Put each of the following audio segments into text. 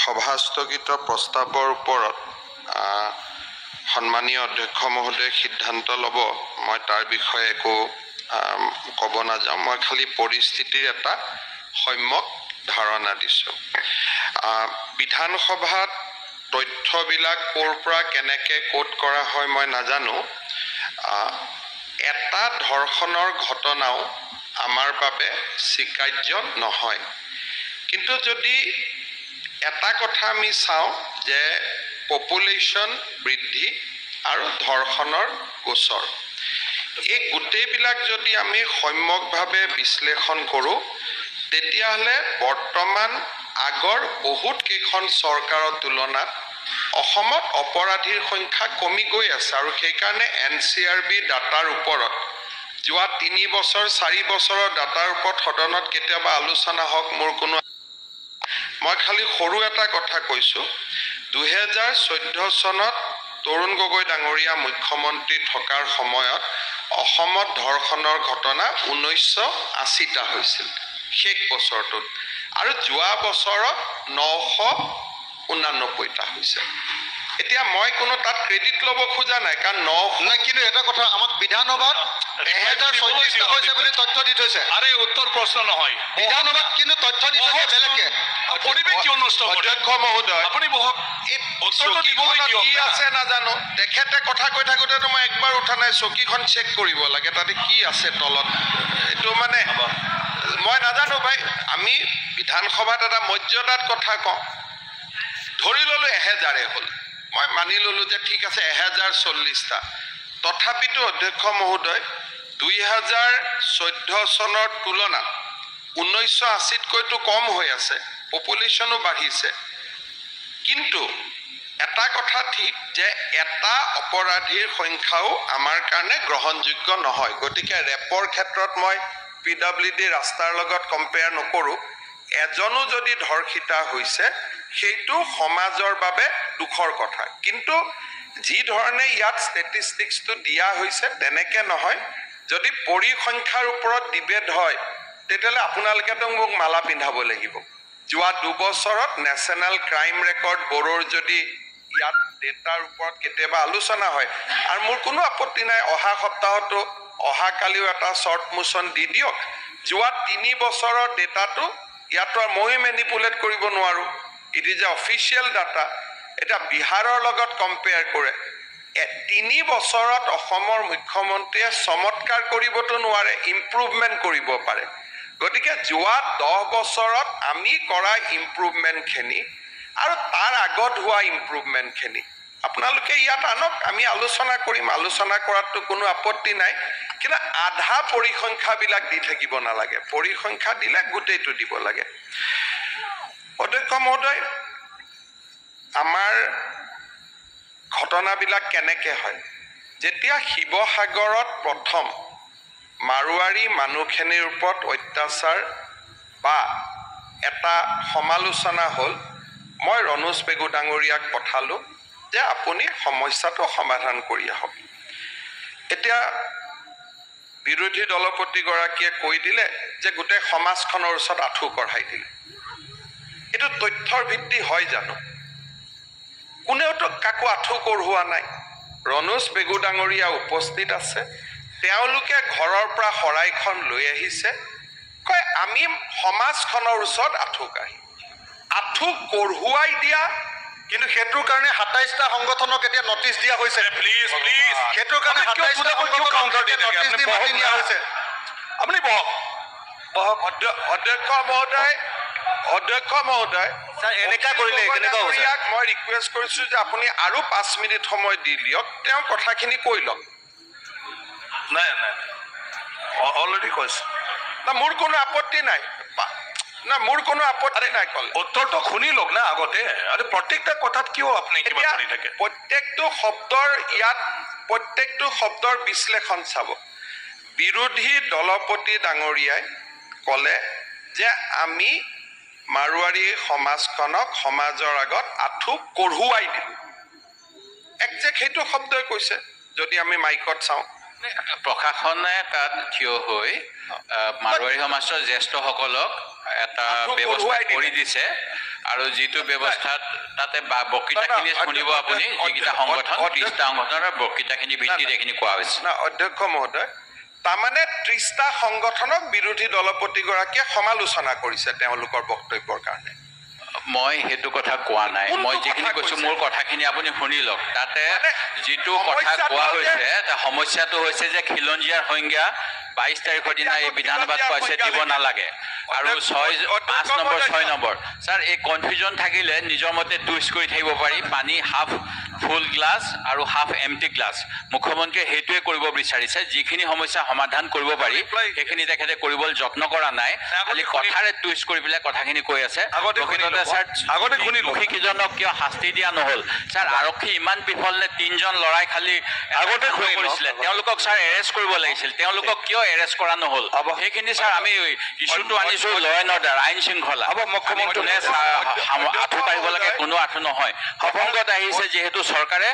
সভাস্থগিত প্ৰস্তাৱৰ ওপৰত সন্মানীয় অধ্যক্ষ মহোদয়ে সিদ্ধান্ত ল'ব। মই তাৰ বিষয়ে একো ক'ব নাযাওঁ। মই খালি পৰিস্থিতিৰ এটা সম্যক ধাৰণা দিছোঁ। বিধানসভাত তথ্যবিলাক ক'ৰ পৰা কেনেকৈ কোট কৰা হয় মই নাজানো। এটা ধৰ্ষণৰ ঘটনাও আমাৰ বাবে স্বীকাৰ্য নহয়। কিন্তু যদি এটা কথা আমি চাওঁ যে পপুলেশ্যন বৃদ্ধি আৰু ধৰ্ষণৰ গোচৰ, এই গোটেইবিলাক যদি আমি সম্যকভাৱে বিশ্লেষণ কৰোঁ, তেতিয়াহ'লে বৰ্তমান আগৰ বহুত কেইখন চৰকাৰৰ তুলনাত অসমত অপৰাধীৰ সংখ্যা কমি গৈ আছে। আৰু সেইকাৰণে NCRB ডাটাৰ ওপৰত যোৱা 3 বছৰ 4 বছৰৰ ডাটাৰ ওপৰত সদনত কেতিয়াবা আলোচনা হওক, মোৰ কোনো, মই খালি সৰু এটা কথা কৈছোঁ। 2014 চনত তৰুণ গগৈ ডাঙৰীয়া মুখ্যমন্ত্ৰী থকাৰ সময়ত অসমত ধৰ্ষণৰ ঘটনা 1980টা হৈছিল শেষ বছৰটোত, আৰু যোৱা বছৰত 989টা হৈছে। এতিয়া মই কোনো তাত ক্ৰেডিট ল'ব খোজা নাই, কাৰণ কিন্তু এটা কথা, আমাক বিধানসভাত 1034টা হৈছে বুলি তথ্য দি থৈছে। আৰে উত্তৰ প্ৰশ্ন নহয়, বিধানসভাত কিন্তু তথ্য দি থৈছে বেলেগকে। পৰিৱেশ কিয় নষ্ট কৰে? অধ্যক্ষ মহোদয়, আপুনি বহক, উত্তৰটো দিবলৈ দিয়ক। কি আছে নাজানো, তেখেতে কথা কৈ থাকোঁতেতো মই একবাৰ উঠা নাই। চকীখন চেক কৰিব লাগে, তাতে কি আছে তলত, এইটো মানে মই নাজানো ভাই। আমি বিধানসভাত এটা মৰ্যাদাত কথা কওঁ। ধৰি ল'লোঁ 1000 হ'ল, মই মানি ল'লোঁ যে ঠিক আছে 1040টা। তথাপিতো অধ্যক্ষ মহোদয়, 2014 চনৰ তুলনাত 1980তকৈতো কম হৈ আছে, পপুলেশ্যনো বাঢ়িছে। কিন্তু এটা কথা ঠিক যে এটা অপৰাধীৰ সংখ্যাও আমাৰ কাৰণে গ্ৰহণযোগ্য নহয়। গতিকে ৰেপৰ ক্ষেত্ৰত মই PWD ৰাস্তাৰ লগত কম্পেয়াৰ নকৰোঁ। এজনো যদি ধৰ্ষিতা হৈছে, সেইটো সমাজৰ বাবে দুখৰ কথা। কিন্তু যি ধৰণে ইয়াত ষ্টেটিষ্টিক্সটো দিয়া হৈছে তেনেকৈ নহয়। যদি পৰিসংখ্যাৰ ওপৰত ডিবেট হয়, তেতিয়াহ'লে আপোনালোকেতো মোক মালা পিন্ধাব লাগিব। যোৱা 2 বছৰত নেশ্যনেল ক্ৰাইম ৰেকৰ্ড ব্যুৰোৰ যদি ইয়াত ডেটাৰ ওপৰত কেতিয়াবা আলোচনা হয়, আৰু মোৰ কোনো আপত্তি নাই, অহা সপ্তাহতো অহাকালিও এটা শ্বৰ্ট মোচন দি দিয়ক। যোৱা 3 বছৰৰ ডেটাটো ইয়াতো আৰু ময়ো মেনিপুলেট কৰিব নোৱাৰোঁ। It is a official data. এতিয়া বিহাৰৰ লগত কম্পেয়াৰ কৰে, 3 বছৰত অসমৰ মুখ্যমন্ত্ৰীয়ে চমৎকাৰ কৰিবতো নোৱাৰে, ইম্প্ৰুভমেণ্ট কৰিব পাৰে। গতিকে যোৱা 10 বছৰত আমি কৰা ইম্প্ৰুভমেণ্টখিনি আৰু তাৰ আগত হোৱা ইম্প্ৰুভমেণ্টখিনি আপোনালোকে ইয়াত আনক, আমি আলোচনা কৰিম। আলোচনা কৰাততো কোনো আপত্তি নাই, কিন্তু আধা পৰিসংখ্যাবিলাক দি থাকিব নালাগে। পৰিসংখ্যা দিলে গোটেইটো দিব লাগে। অধ্যক্ষ মহোদয়, আমাৰ ঘটনাবিলাক কেনেকৈ হয়? যেতিয়া শিৱসাগৰত প্ৰথম মাৰোৱাৰী মানুহখিনিৰ ওপৰত অত্যাচাৰ বা এটা সমালোচনা হ'ল, মই ৰণোজ পেগু ডাঙৰীয়াক পঠালোঁ যে আপুনি সমস্যাটো সমাধান কৰি আহক। এতিয়া বিৰোধী দলপতিগৰাকীয়ে কৈ দিলে যে গোটেই সমাজখনৰ ওচৰত আঁঠু কঢ়াই দিলে। এইটো তথ্যৰ ভিত্তি হয় জানো? কোনেওতো কাকো আঁঠু কঢ়োৱা নাই। ৰণোজ পেগু ডাঙৰীয়া উপস্থিত আছে, তেওঁলোকে ঘৰৰ পৰা শৰাইখন লৈ আহিছে, কয় আমি সমাজখনৰ ওচৰত আঁঠু কাঢ়িম। আঁঠু কঢ়ুৱাই দিয়া, কিন্তু সেইটোৰ কাৰণে 27টা সংগঠনক এতিয়া নটিচ দিয়া হৈছে। প্লিজ সেইটোৰ কাৰণে 27টা সংগঠনক নটিচ দি মাতি দিয়া হৈছে। আপুনি বহক। অধ্যক্ষ মহোদয়, ছাৰ, এনেকা কৰিলে কেনেকুৱা হৈছে? মই ৰিকুৱেষ্ট কৰিছোঁ যে আপুনি আৰু 5 মিনিট সময় দি দিয়ক, তেওঁ কথাখিনি কৈ লওক। নাই অলৰেডি কৈছে না, মোৰ কোনো আপত্তি নাই। না, মোৰ কোনো আপত্তি নাই। ক'লে উত্তৰটো শুনি লওক না আগতে। আৰু প্ৰত্যেকটা কথাত কিয় আপুনি কিবা কৰি থাকে? প্ৰত্যেকটো শব্দৰ বিশ্লেষণ চাব। বিৰোধী দলপতি ডাঙৰীয়াই ক'লে যে আমি মাৰোৱাৰী সমাজখনক সমাজৰ আগত আঁঠু কঢ়ুৱাই দিলোঁ। একজেক্ট সেইটো শব্দই কৈছে। যদি আমি মাইকত চাওঁ, প্ৰশাসনে তাত থিয় হৈ মাৰোৱাৰী সমাজৰ জ্যেষ্ঠসকলক এটা ব্যৱস্থা কৰি দিছে। আৰু যিটো ব্যৱস্থাত তাতে বক্তৃতাখিনি শুনিব আপুনি যিকেইটা সংগঠন 30টা সংগঠনৰ বক্তৃতাখিনি ভিত্তিত এইখিনি কোৱা হৈছে না অধ্যক্ষ মহোদয় তাৰমানে 30টা সংগঠনক বিৰোধী দলপতিগৰাকীয়ে সমালোচনা কৰিছে তেওঁলোকৰ বক্তব্যৰ কাৰণে মই সেইটো কথা কোৱা নাই কোনটো মই যিখিনি কথা কৈছো কৈছে? মোৰ কথাখিনি আপুনি শুনি লওক তাতে মানে যিটো কথা সমস্যাটো কোৱা যে- হৈছে সমস্যাটো হৈছে যে খিলঞ্জীয়াৰ সংজ্ঞা 22 তাৰিখৰ দিনা এই বিধানসভাত কৈছে দিব নালাগে আৰু 5 নম্বৰ 6 নম্বৰ ছাৰ এই কনফিউজন থাকিলে নিজৰ মতে টুইষ্ট কৰি থাকিব পাৰি পানী হাফ ফুল গ্লাছ আৰু হাফ এমটি গ্লাছ মুখ্যমন্ত্ৰীয়ে সেইটোৱে কৰিব বিচাৰিছে যিখিনি সমস্যা সমাধান কৰিব পাৰি সেইখিনি তেখেতে কৰিবলৈ যত্ন কৰা নাই খালি কথাৰে টুইষ্ট কৰি পেলাই কথাখিনি কৈ আছে প্ৰকৃততে ছাৰ দোষীকেইজনক কিয় শাস্তি দিয়া নহ'ল ছাৰ আৰক্ষী ইমান বিফল নে 3জন লৰাই খালি আগতে কৰিছিলে তেওঁলোকক ছাৰ এৰেষ্ট কৰিব লাগিছিল তেওঁলোকক কিয় এৰেষ্ট কৰা নহ'ল সেইখিনি ছাৰ আমি ইছ্যুটো আনিছো ল এণ্ড অৰ্ডাৰ আইন শৃংখলা কোনে আঁঠু কাঢ়িব লাগে কোনো আঁঠু নহয় সপংগত আহিছে যিহেতু চৰকাৰে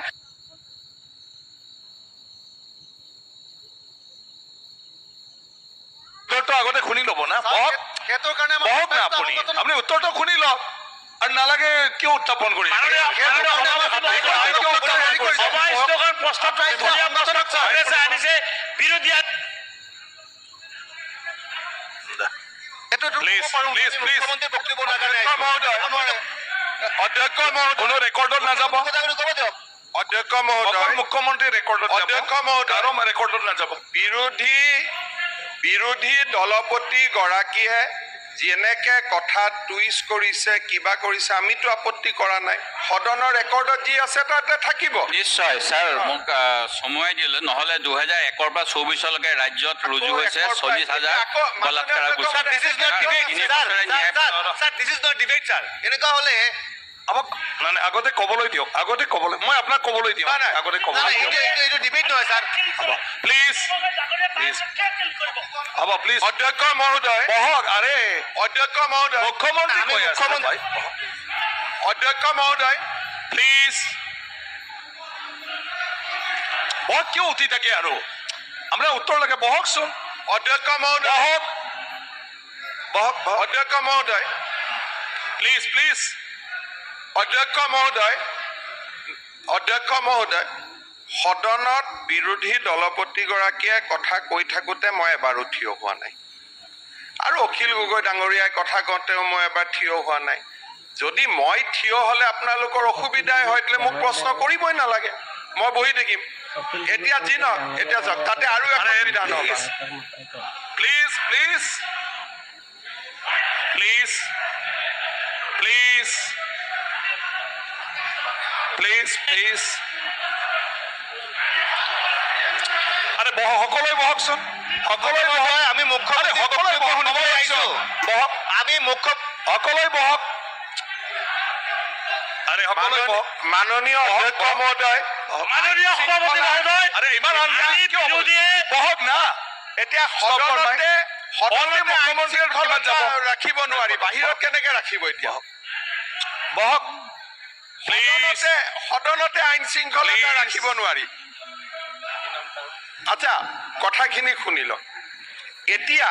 উত্তৰটো আগতে শুনি ল'ব না সেইটোৰ কাৰণে বহক না আপুনি উত্তৰটো শুনি লওক আৰু নালাগে কিয় উত্থাপন কৰি অধ্যক্ষ মহোদয় কোনো ৰেকৰ্ডত নাযাব অধ্যক্ষ মহোদয় মুখ্যমন্ত্ৰী ৰেকৰ্ডত অধ্যক্ষ মহোদয় আৰু ৰেকৰ্ডত নাযাব বিৰোধী দলপতি গৰাকীয়ে যেনেকে কথা টুইষ্ট কৰিছে কিবা কৰিছে আমিতো আপত্তি কৰা নাই সদনৰ ৰেকৰ্ডত যি আছে তাতে থাকিব নিশ্চয় ছাৰ মোক সময় দিলে নহ'লে 2001 পৰা 24লৈকে ৰাজ্যত ৰুজু হৈছে 40,000 বলাৎকাৰ এনেকুৱা হলে আমাক মানে আগতে ক'বলৈ দিয়ক মই আপোনাক ক'বলৈ দিয়ক আগতে ক'বলৈ এইটো ডিবেট নহয় ছাৰ প্লিজ হ'ব প্লিজ অধ্যক্ষ মহোদয় বহক আৰে অধ্যক্ষ মহোদয় মুখ্যমন্ত্ৰী কৈ আছে ভাই অধ্যক্ষ মহোদয় প্লিজ বহক কিয় উঠি থাকে আৰু আপোনাৰ উত্তৰ লাগে বহকচোন অধ্যক্ষ মহোদয় বহক অধ্যক্ষ মহোদয় প্লিজ অধ্যক্ষ মহোদয় সদনত বিৰোধী দলপতিগৰাকীয়ে কথা কৈ থাকোঁতে মই এবাৰো থিয় হোৱা নাই আৰু অখিল গগৈ ডাঙৰীয়াই কথা কওঁতেও মই এবাৰ থিয় হোৱা নাই যদি মই থিয় হ'লে আপোনালোকৰ অসুবিধাই হয় তেতিয়াহ'লে মোক প্ৰশ্ন কৰিবই নালাগে মই বহি থাকিম এতিয়া যি নহওক এতিয়া যাওক তাতে আৰু এটা বিধান প্লিজ আৰে সকলোৱে বহকচোন সকলোৱে বহক আমি সকলোৱে বহক সকলোৱে বহক আৰে সকলোৱে বহক মাননীয় অধ্যক্ষ মহোদয় মাননীয় সভাপতি মহোদয় আৰে ইমান বহক না এতিয়া সদনতে মুখ্যমন্ত্ৰীৰ কিমান যাব ৰাখিব নোৱাৰি বাহিৰত কেনেকে ৰাখিব এতিয়া বহক সদনতে আইন শৃংখলতা ৰাখিব নোৱাৰি আচ্ছা কথাখিনি শুনি লওক এতিয়া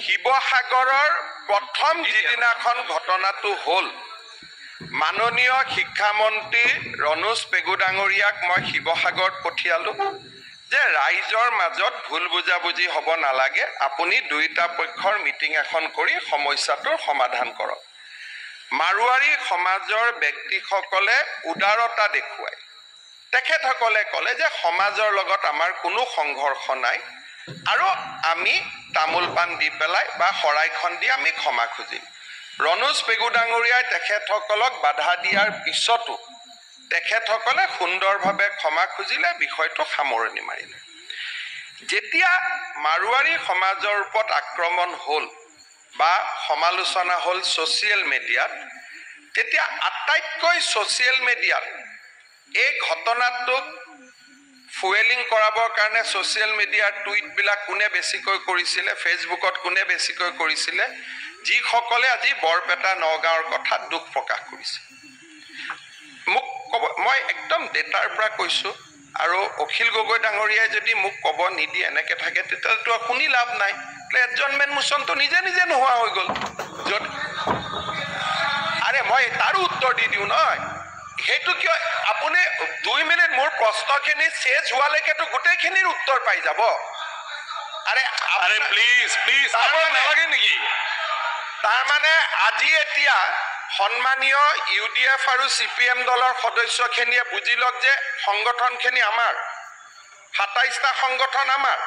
শিৱসাগৰৰ প্ৰথম যিদিনাখন ঘটনাটো হ'ল মাননীয় শিক্ষামন্ত্ৰী ৰণোজ পেগু ডাঙৰীয়াক মই শিৱসাগৰত পঠিয়ালোঁ যে ৰাইজৰ মাজত ভুল বুজাবুজি হ'ব নালাগে আপুনি দুয়োটা পক্ষৰ মিটিং এখন কৰি সমস্যাটোৰ সমাধান কৰক মাৰোৱাৰী সমাজৰ ব্যক্তিসকলে উদাৰতা দেখুৱায় তেখেতসকলে ক'লে যে সমাজৰ লগত আমাৰ কোনো সংঘৰ্ষ নাই আৰু আমি তামোল পাণ দি পেলাই বা শৰাইখন দি আমি ক্ষমা খুজিম ৰণোজ পেগু ডাঙৰীয়াই তেখেতসকলক বাধা দিয়াৰ পিছতো তেখেতসকলে সুন্দৰভাৱে ক্ষমা খুজিলে বিষয়টো সামৰণি মাৰিলে যেতিয়া মাৰোৱাৰী সমাজৰ ওপৰত আক্ৰমণ হ'ল বা সমালোচনা হ'ল ছ'চিয়েল মিডিয়াত তেতিয়া আটাইতকৈ ছ'চিয়েল মিডিয়াত এই ঘটনাটোক ফুৱেলিং কৰাবৰ কাৰণে ছ'চিয়েল মিডিয়াৰ টুইটবিলাক কোনে বেছিকৈ কৰিছিলে ফেচবুকত কোনে বেছিকৈ কৰিছিলে যিসকলে আজি বৰপেটা নগাঁৱৰ কথা দুখ প্ৰকাশ কৰিছে মোক ক'ব মই একদম ডেটাৰ পৰা কৈছোঁ আৰু অখিল গগৈ ডাঙৰীয়াই যদি মোক ক'ব নিদিয়ে এনেকৈ থাকে তেতিয়াতো শুনি লাভ নাই এডজনমেণ্ট মোচনটো নিজে নোহোৱা হৈ গ'ল য'ত আৰে মই তাৰো উত্তৰ দি দিওঁ নহয় সেইটো কিয় আপুনি 2 মিনিট মোৰ প্ৰশ্নখিনি শেষ হোৱালৈকেতো গোটেইখিনিৰ উত্তৰ পাই যাব আৰে আৰে প্লিজ প্লিজ আপোনাৰ নালাগে নেকি তাৰমানে আজি এতিয়া সন্মানীয় UDF আৰু CPM দলৰ সদস্যখিনিয়ে বুজি লওক যে সংগঠনখিনি আমাৰ 27টা সংগঠন আমাৰ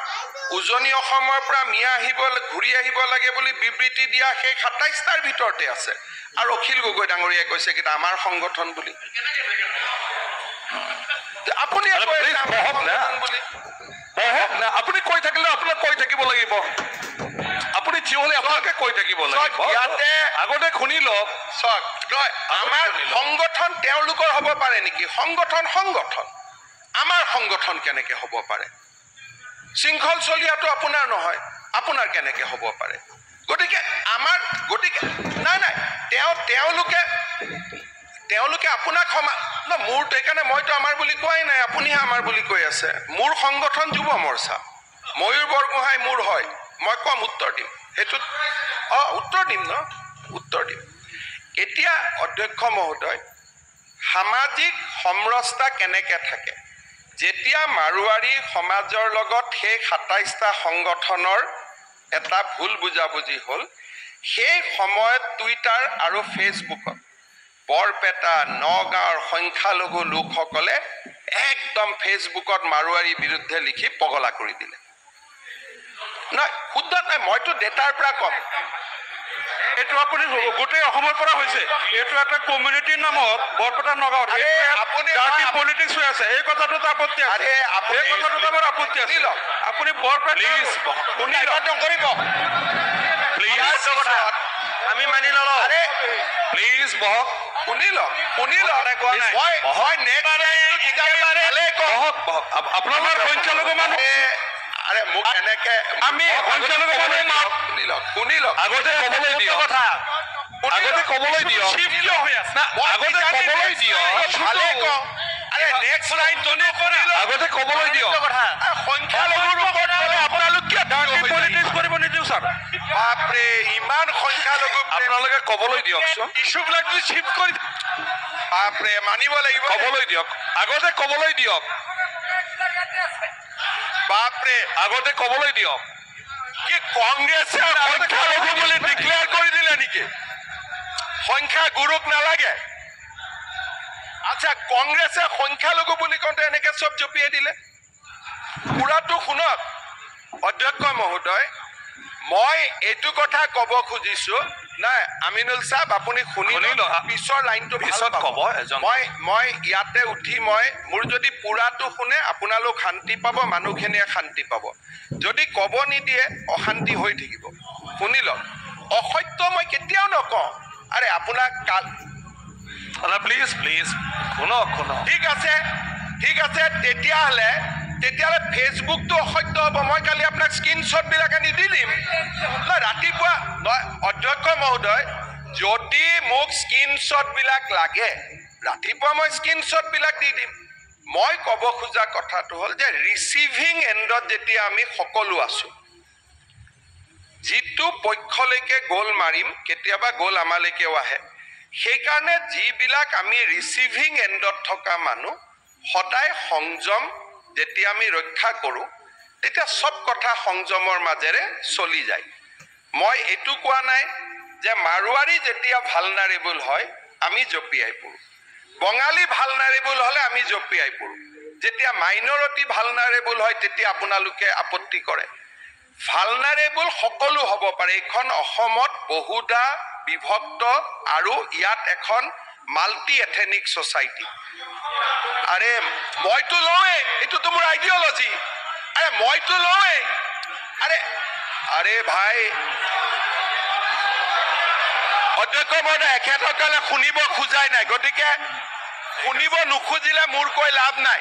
উজনি অসমৰ পৰা মিয়া ঘূৰি আহিব লাগে বুলি বিবৃতি দিয়া সেই 27টাৰ ভিতৰতে আছে আৰু অখিল গগৈ ডাঙৰীয়াই কৈছে কিন্তু আমাৰ সংগঠন বুলি আপুনি আপুনি কৈ থাকিলে আপোনাক কৈ থাকিব লাগিব আপুনি থিয় হ'লে আপোনাকে কৈ থাকিব লাগিব ইয়াতে আগতে শুনি লওক চাওক আমাৰ সংগঠন তেওঁলোকৰ হ'ব পাৰে নেকি সংগঠন আমাৰ সংগঠন কেনেকে হ'ব পাৰে শৃংখল চলিয়াটো আপোনাৰ নহয় আপোনাৰ কেনেকে হ'ব পাৰে গতিকে নাই তেওঁলোকে আপোনাক মোৰ সেইকাৰণে মইতো আমাৰ বুলি কোৱাই নাই আপুনিহে আমাৰ বুলি কৈ আছে মোৰ সংগঠন যুৱ মৰ্চা ময়ূৰ বৰগোহাঁই মোৰ হয় মই কম উত্তৰ দিম সেইটোত উত্তৰ দিম এতিয়া অধ্যক্ষ মহোদয় সামাজিক সমৰসতা কেনেকে থাকে যেতিয়া মাৰোৱাৰী সমাজৰ লগত সেই 27টা সংগঠনৰ এটা ভুল বুজাবুজি হ'ল সেই সময়ত টুইটাৰ আৰু ফেচবুকত বৰপেটা নগাঁৱৰ সংখ্যালঘু লোকসকলে একদম ফেচবুকত মাৰোৱাৰীৰ বিৰুদ্ধে লিখি পগলা কৰি দিলে নহয় শুদ্ধ নাই মইতো ডেটাৰ পৰা কম এইটো আপুনি গোটেই অসমৰ পৰা হৈছে এইটো এটা কমিউনিটিৰ নামত বৰপেটা নগাঁৱত আপুনি পলিটিক্স হৈ আছে এই কথাটোত আপত্তি আছে এই কথাটোত আমাৰ আপত্তি আছে আপুনি বৰপেটা কৰিব আমি মানি ললো প্লিজ বহক শুনি লওক আপোনালোকৰ সংখ্যালঘু মানুহ আৰে মোক এনেকে আমি সংখ্যালঘু মানুহ শুনি লওক আগতে ক'বলৈ দিয়ক আগতে ক'বলৈ দিয়ক আগতে ক'বলৈ দিয়ক আৰে নেক্সট লাইন আগতে ক'বলৈ দিয়ক সংখ্যালঘুৰ ওপৰত আপোনালোক কিয় পলিটিক্স কৰিব নিদিওঁ ছাৰ বাপৰে ইমান সংখ্যালঘু আপোনালোকে ক'বলৈ দিয়কচোন ইছ্যুবিলাক চিফ্ট কৰি বাপৰে মানিব লাগিব ক'বলৈ দিয়ক আগতে ক'বলৈ দিয়ক বাপৰে আগতে ক'বলৈ দিয়ক কি কংগ্ৰেছে সংখ্যালঘু বুলি ডিক্লেয়াৰ কৰি দিলে নেকি সংখ্যা গুৰুক নালাগে আচ্ছা কংগ্ৰেছে সংখ্যালঘু বুলি কওঁতে এনেকে চব জপিয়াই দিলে পুৰাটো শুনক অধ্যক্ষ মহোদয় মই এইটো কথা ক'ব খুজিছো নাই আমিনুল সাহেব আপুনি শুনি পিছৰ লাইনটো পিছত ক'ব মই ইয়াতে উঠি মোৰ যদি পুৰাটো শুনে আপোনালোক শান্তি পাব মানুহখিনিয়ে শান্তি পাব যদি ক'ব নিদিয়ে অশান্তি হৈ থাকিব শুনি লওক অসত্য মই কেতিয়াও নকওঁ আৰে আপোনাক কাল প্লিজ প্লিজ শুনক ঠিক আছে তেতিয়াহ'লে ফেচবুকটো অসত্য হ'ব মই কালি আপোনাক স্ক্ৰীনশ্বটবিলাক আনি দি দিম ৰাতিপুৱা অধ্যক্ষ মহোদয় যদি মোক স্ক্ৰীনশ্বটবিলাক লাগে ৰাতিপুৱা মই স্ক্ৰীনশ্বটবিলাক দি দিম মই ক'ব খোজা কথাটো হ'ল যে ৰিচিভিং এণ্ডত যেতিয়া আমি সকলো আছোঁ যিটো পক্ষলৈকে গ'ল মাৰিম কেতিয়াবা গ'ল আমালৈকেও আহে সেইকাৰণে যিবিলাক আমি ৰিচিভিং এণ্ডত থকা মানুহ সদায় সংযম যেতিয়া আমি ৰক্ষা কৰোঁ তেতিয়া সব কথা সংযমৰ মাজেৰে চলি যায় মই এইটো কোৱা নাই যে মাৰোৱাৰী যেতিয়া ভালনাৰেবল হয় আমি জপিয়াই পৰোঁ বঙালী ভালনাৰেবল হ'লে আমি জপিয়াই পৰোঁ যেতিয়া মাইনৰিটি ভালনাৰেবল হয় তেতিয়া আপোনালোকে আপত্তি কৰে ভালনাৰেবল সকলো হ'ব পাৰে এইখন অসমত বহুদা বিভক্ত আৰু ইয়াত এখন মাল্টি এথেনিক সোসাইটি আৰে মইতো লওঁৱে এইটোতো মোৰ আইডিঅলজি আৰে মইতো লওঁৱে আৰে ভাই অধ্যক্ষ মহোদয় এখেতসকলে শুনিব খোজাই নাই গতিকে শুনিব নুখুজিলে মোৰ কৈ লাভ নাই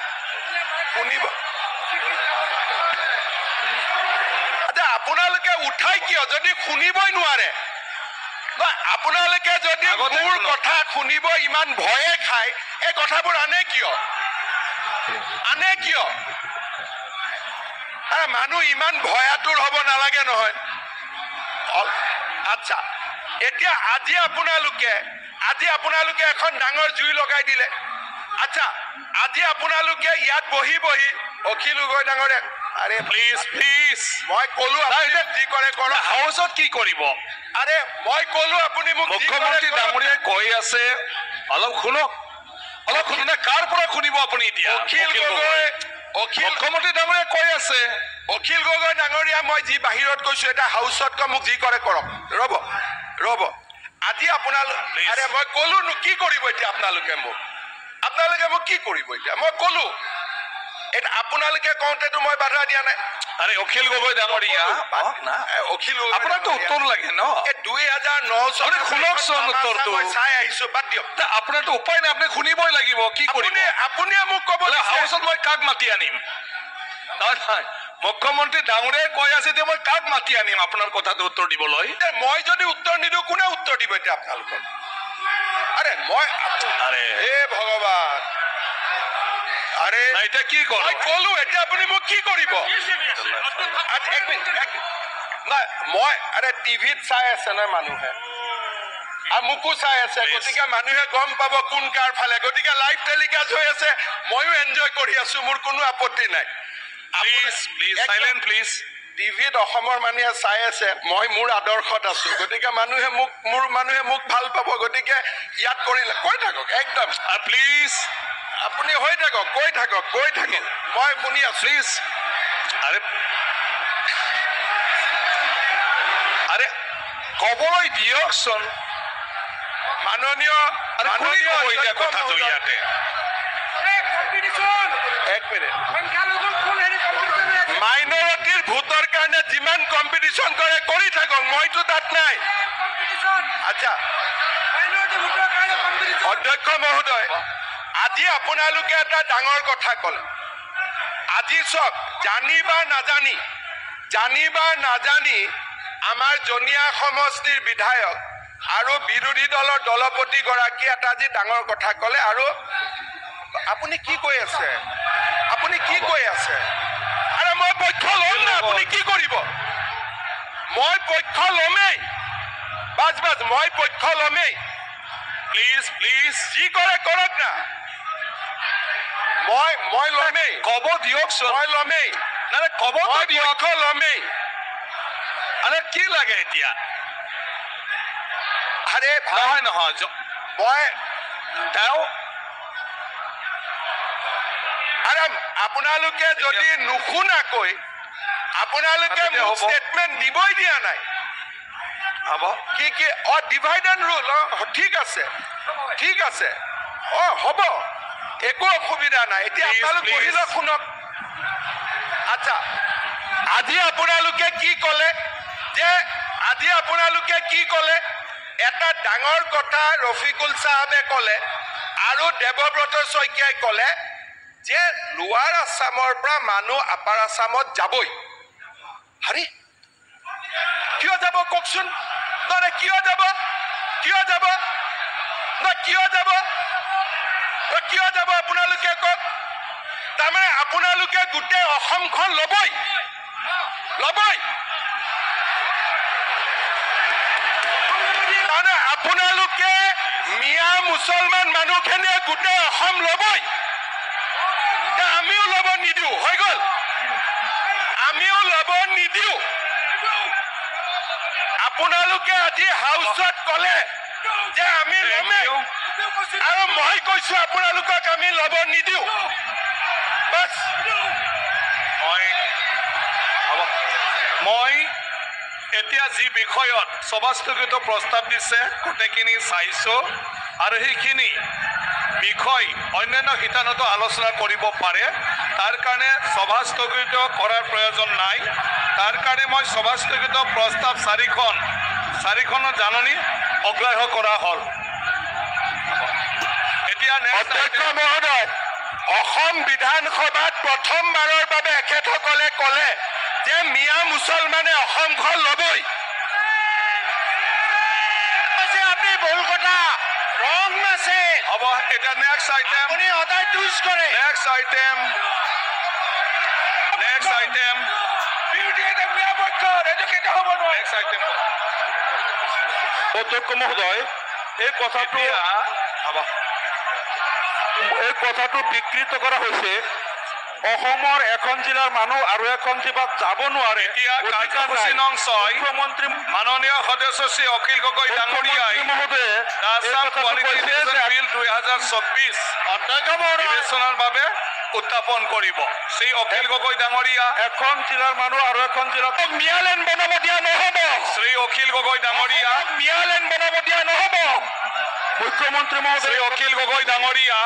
শুনিব আচ্ছা আপোনালোকে উঠাই কিয় যদি শুনিবই নোৱাৰে আপোনালোকে যদি মোৰ কথা শুনিব ইমান ভয়ে খায় এই কথাবোৰ আনে কিয় মানুহ ইমান ভয়াতুৰ হ'ব নালাগে নহয় আচ্ছা এতিয়া আজি আপোনালোকে এখন ডাঙৰ জুই লগাই দিলে আচ্ছা আজি আপোনালোকে ইয়াত বহি অখিল গগৈ ডাঙৰে আৰে প্লিজ প্লিজ মই ক'লো আপুনি যি কৰে কৰক হাউচত কি কৰিব আৰে মই ক'লো আপুনি মোক যি কৰে মুখ্যমন্ত্ৰী কৰক। ডাঙৰীয়াই কৈ আছে অলপ শুনক নে কাৰ পৰা শুনিব আপুনি এতিয়া অখিল মুখ্যমন্ত্ৰী ডাঙৰীয়াই কৈ আছে অখিল গগৈ ডাঙৰীয়া মই যি বাহিৰত কৈছো এটা হাউচত কৈ মোক যি কৰে কৰক ৰ'ব আজি আপোনালোক Please. আৰে মই ক'লো কি কৰিব এতিয়া আপোনালোকে মোক কি কৰিব এতিয়া মই ক'লো এটা আপোনালোকে কওঁতেতো মই বাধা দিয়া নাই আৰে অখিল গগৈ ডাঙৰীয়া অখিল গগৈ আপোনাৰতো উত্তৰ লাগে ন 2009 চনত আৰে শুনকচোন উত্তৰটো। মই চাই আহিছো বাদ দিয়ক আপোনাৰতো উপায় নাই আপুনি শুনিবই লাগিব কি কৰিব আপুনি মোক ক'ব হাউচত মই কাক মাতি আনিম নহয় মুখ্যমন্ত্ৰী ডাঙৰীয়াই কৈ আছে যে মই কাক মাতি আনিম আপোনাৰ কথাটো উত্তৰ দিবলৈ মই যদি উত্তৰ নিদিওঁ কোনে উত্তৰ দিব এতিয়া আপোনালোকক আৰে মই আৰে হে ভগৱান আৰে না এতিয়া কি মই কৰোঁ ক'লো এতিয়া আপুনি মোক কি কৰিব এক মিনিট নাই মই আৰে টিভিত চাই আছে নহয় মানুহে আৰু মোকো চাই আছে Please. গতিকে মানুহে গম পাব কোন কাৰ ফালে গতিকে লাইভ টেলিকাষ্ট হৈ আছে ময়ো এনজয় কৰি আছো মোৰ কোনো আপত্তি নাই প্লিজ চাইলেণ্ট প্লিজ টিভিত অসমৰ মানুহে চাই আছে মই মোৰ আদৰ্শত আছো গতিকে মানুহে মোক ভাল পাব গতিকে ইয়াত কৰিলে কৈ থাকক একদম প্লিজ আপুনি হৈ থাকক কৈ থাকক মই শুনি আছো প্লিজ আৰে ক'বলৈ দিয়কচোন মাননীয় আৰে কোনে ক'ব এতিয়া অধ্যক্ষ কথাটো মহোদয়। ইয়াতে এক মিনিট মাইনৰিটিৰ ভোটৰ কাৰণে যিমান কম্পিটিশ্যন কৰে কৰি থাকক মইতো তাত নাই আচ্ছা অধ্যক্ষ মহোদয় আজি আপোনালোকে এটা ডাঙৰ কথা ক'লে আজি চাওক জানি বা নাজানি আমাৰ জনীয়া সমষ্টিৰ বিধায়ক আৰু বিৰোধী দলৰ দলপতি গৰাকী এটা আজি ডাঙৰ কথা ক'লে আৰু আপুনি কি কৈ আছে আৰে মই পক্ষ ল'ম না আপুনি কি কৰিব মই পক্ষ ল'মেই মই পক্ষ ল'মেই প্লিজ যি কৰে কৰক না মই ল'মেই ক'ব দিয়কচোন মই ল'মেই নাই ক'ব মই দিয়ক পক্ষ ল'মেই আৰে কি লাগে এতিয়া আৰে নহয় মই তেওঁ আৰে আপোনালোকে যদি নুশুনাকৈ আপোনালোকে তেতিয়া মোক হ'ব। ষ্টেটমেণ্ট দিবই দিয়া নাই হ'ব কি ডিভাইড এণ্ড ৰুল ঠিক আছে হ'ব একো অসুবিধা নাই এতিয়া Please, আপোনালোক please. বহি লওক শুনক আচ্ছা আজি আপোনালোকে কি ক'লে এটা ডাঙৰ কথা ৰফিকুল চাহাবে ক'লে আৰু দেৱব্ৰত শইকীয়াই ক'লে যে লোৱাৰ আছামৰ পৰা মানুহ আপাৰ আছামত যাবই আৰে কিয় যাব কওকচোন কিয় যাব আপোনালোকে কওক তাৰমানে আপোনালোকে গোটেই অসমখন ল'বই তাৰমানে আপোনালোকে মিয়া মুছলমান মানুহখিনিয়ে গোটেই অসম ল'বই আমিও ল'ব নিদিওঁ হৈ গ'ল আমিও ল'ব নিদিওঁ আপোনালোকে আজি হাউচত ক'লে যে আমি ল'মেই আৰু মই কৈছো আপোনালোকক আমি ল'ব নিদিওঁ বাছ মই এতিয়া যি বিষয়ত সভাস্থগিত প্ৰস্তাৱ দিছে গোটেইখিনি চাইছো আৰু সেইখিনি বিষয় অন্যান্য শিতানত আলোচনা কৰিব পাৰে তাৰ কাৰণে সভাস্থগিত কৰাৰ প্ৰয়োজন নাই তাৰ কাৰণে মই সভাস্থগিত প্ৰস্তাৱ চাৰিখনৰ জাননী অগ্ৰাহ্য কৰা হ'ল এতিয়া অধ্যক্ষ মহোদয় অসম বিধানসভাত প্ৰথমবাৰৰ বাবে এখেতসকলে ক'লে যে মিয়া মুছলমানে অসমখন ল'বই আপুনি ভুল কথা ৰং আছে হ'ব এতিয়া নেক্সট আইটেম আপুনি সদায় টুইষ্ট কৰে নেক্সট আইটেম বিৰোধী এটা মিয়া পক্ষৰ এইটো কেতিয়া হ'ব নোৱাৰে নেক্সট আইটেম অধ্যক্ষ মহোদয়, এই কথাটো বিকৃত কৰা হৈছে। অসমৰ এখন জিলাৰ মানুহ আৰু এখন জিলাত যাব নোৱাৰে। এতিয়া কাৰ্যসূচী নং 6 মুখ্যমন্ত্ৰী মাননীয় সদস্য শ্ৰী অখিল গগৈ ডাঙৰীয়াই মহোদয়ে আসাম কোৱালিটি বিল 2024 বিবেচনাৰ বাবে উত্থাপন কৰিব। শ্ৰী অখিল গগৈ ডাঙৰীয়া, এখন জিলাৰ মানুহ আৰু এখন জিলাত মিয়ালেন বনাব দিয়া নহ'ব। শ্ৰী অখিল গগৈ ডাঙৰীয়া, মিয়ালেন বনাব দিয়া নহ'ব। মুখ্যমন্ত্ৰী শ্ৰী মহোদয়, অখিল গগৈ ডাঙৰীয়া,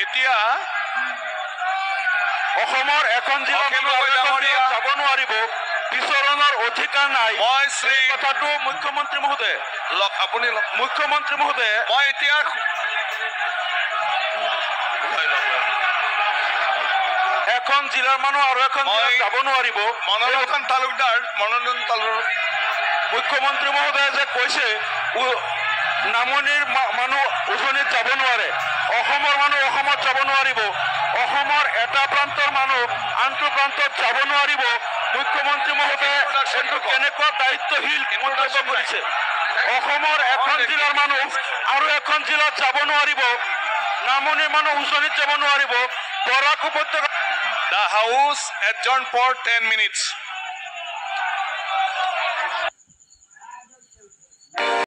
এতিয়া অসমৰ এখন জিলাৰ অখিল মানুহ আৰু গগৈ এখন ডাঙৰীয়া, জিলাত যাব নোৱাৰিব, বিচৰণৰ অধিকাৰ নাই। মই শ্ৰী কথাটো মুখ্যমন্ত্ৰী মহোদয়, আপুনি মুখ্যমন্ত্ৰী মহোদয়, মই এতিয়া এখন জিলাৰ মানুহ আৰু এখন জিলাত যাব নোৱাৰিব। মনোনয়ন তালুকদাৰ মুখ্যমন্ত্ৰী মহোদয়ে যে কৈছে নামনিৰ মানুহ উজনিত যাব নোৱাৰে, অসমৰ মানুহ অসমত যাব নোৱাৰিব, অসমৰ এটা প্ৰান্তৰ মানুহ আনটো প্ৰান্তত যাব নোৱাৰিব। মুখ্যমন্ত্ৰী মহোদয়ে এইটো কেনেকুৱা দায়িত্বশীল মন্তব্য কৰিছে। অসমৰ এখন জিলাৰ মানুহ আৰু এখন জিলাত যাব নোৱাৰিব, নামনিৰ মানুহ উজনিত যাব নোৱাৰিব। বৰাক উপত্যকা The House adjourned for 10 minutes.